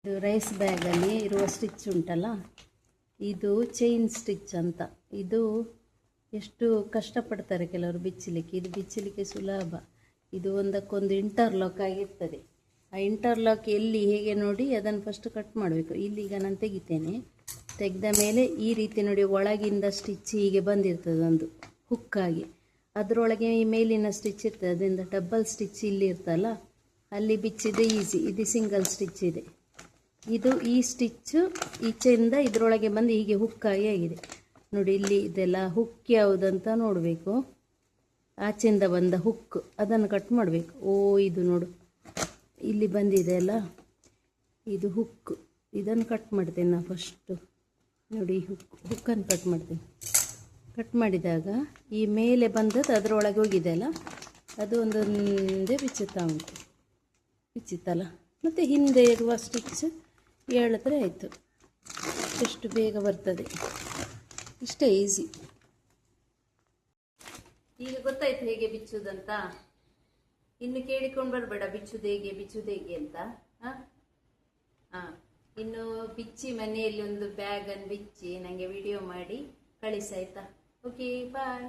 ಇದು ರೈಸ್ ಬ್ಯಾಗಲ್ಲಿ ಇರುವ ಸ್ಟಿಚ್ ಉಂಟಲ್ಲ, ಇದು ಚೈನ್ ಸ್ಟಿಚ್ ಅಂತ. ಇದು ಎಷ್ಟು ಕಷ್ಟಪಡ್ತಾರೆ ಕೆಲವರು ಬಿಚ್ಚಲಿಕ್ಕೆ. ಇದು ಬಿಚ್ಚಲಿಕ್ಕೆ ಸುಲಭ. ಇದು ಒಂದಕ್ಕೊಂದು ಇಂಟರ್ಲಾಕ್ ಆಗಿರ್ತದೆ. ಆ ಇಂಟರ್ಲಾಕ್ ಎಲ್ಲಿ ಹೇಗೆ ನೋಡಿ ಅದನ್ನು ಫಸ್ಟ್ ಕಟ್ ಮಾಡಬೇಕು. ಇಲ್ಲಿಗ ನಾನು ತೆಗಿತೇನೆ. ತೆಗೆದ ಮೇಲೆ ಈ ರೀತಿ ನೋಡಿ, ಒಳಗಿಂದ ಸ್ಟಿಚ್ ಹೀಗೆ ಬಂದಿರ್ತದೆ ಒಂದು ಹುಕ್ಕಾಗಿ. ಅದರೊಳಗೆ ಈ ಮೇಲಿನ ಸ್ಟಿಚ್ ಇರ್ತದೆ, ಅದರಿಂದ ಡಬಲ್ ಸ್ಟಿಚ್ ಇಲ್ಲಿ ಇರ್ತಲ್ಲ, ಅಲ್ಲಿ ಬಿಚ್ಚಿದೆ ಈಸಿ. ಇದು ಸಿಂಗಲ್ ಸ್ಟಿಚ್ ಇದೆ. ಇದು ಈ ಸ್ಟಿಚ್ಚು ಈಚೆಯಿಂದ ಇದರೊಳಗೆ ಬಂದು ಹೀಗೆ ಹುಕ್ಕಾಗಿ ಆಗಿದೆ ನೋಡಿ. ಇಲ್ಲಿ ಇದೆಲ್ಲ ಹುಕ್ ಯಾವುದಂತ ನೋಡಬೇಕು. ಆಚೆಯಿಂದ ಬಂದ ಹುಕ್ ಅದನ್ನು ಕಟ್ ಮಾಡಬೇಕು. ಇದು ನೋಡು, ಇಲ್ಲಿ ಬಂದಿದೆ ಅಲ್ಲ, ಇದು ಹುಕ್. ಇದನ್ನು ಕಟ್ ಮಾಡ್ತೇನೆ ನಾನು ಫಸ್ಟು. ನೋಡಿ, ಹುಕ್ಕನ್ನು ಕಟ್ ಮಾಡ್ತೇನೆ. ಕಟ್ ಮಾಡಿದಾಗ ಈ ಮೇಲೆ ಬಂದದ್ದು ಅದರೊಳಗೆ ಹೋಗಿದೆ ಅಲ್ಲ, ಅದು ಒಂದೊಂದೇ ಬಿಚ್ಚುತ್ತಾ ಉಂಟು. ಬಿಚ್ಚಿತ್ತಲ್ಲ, ಮತ್ತು ಹಿಂದೆ ಇರುವ ಸ್ಟಿಚ್ ಹೇಳಿದ್ರೆ ಆಯಿತು. ಎಷ್ಟು ಬೇಗ ಬರ್ತದೆ, ಇಷ್ಟೇ ಈಸಿ. ಈಗ ಗೊತ್ತಾಯ್ತು ಹೇಗೆ ಬಿಚ್ಚುವುದಂತ. ಇನ್ನು ಕೇಳಿಕೊಂಡು ಬರಬೇಡ ಬಿಚ್ಚುದು ಹೇಗೆ ಅಂತ. ಇನ್ನು ಬಿಚ್ಚಿ ಮನೆಯಲ್ಲಿ ಒಂದು ಬ್ಯಾಗನ್ನು ಬಿಚ್ಚಿ ನನಗೆ ವಿಡಿಯೋ ಮಾಡಿ ಕಳಿಸಾಯ್ತಾ? ಓಕೆ, ಬಾಯ್.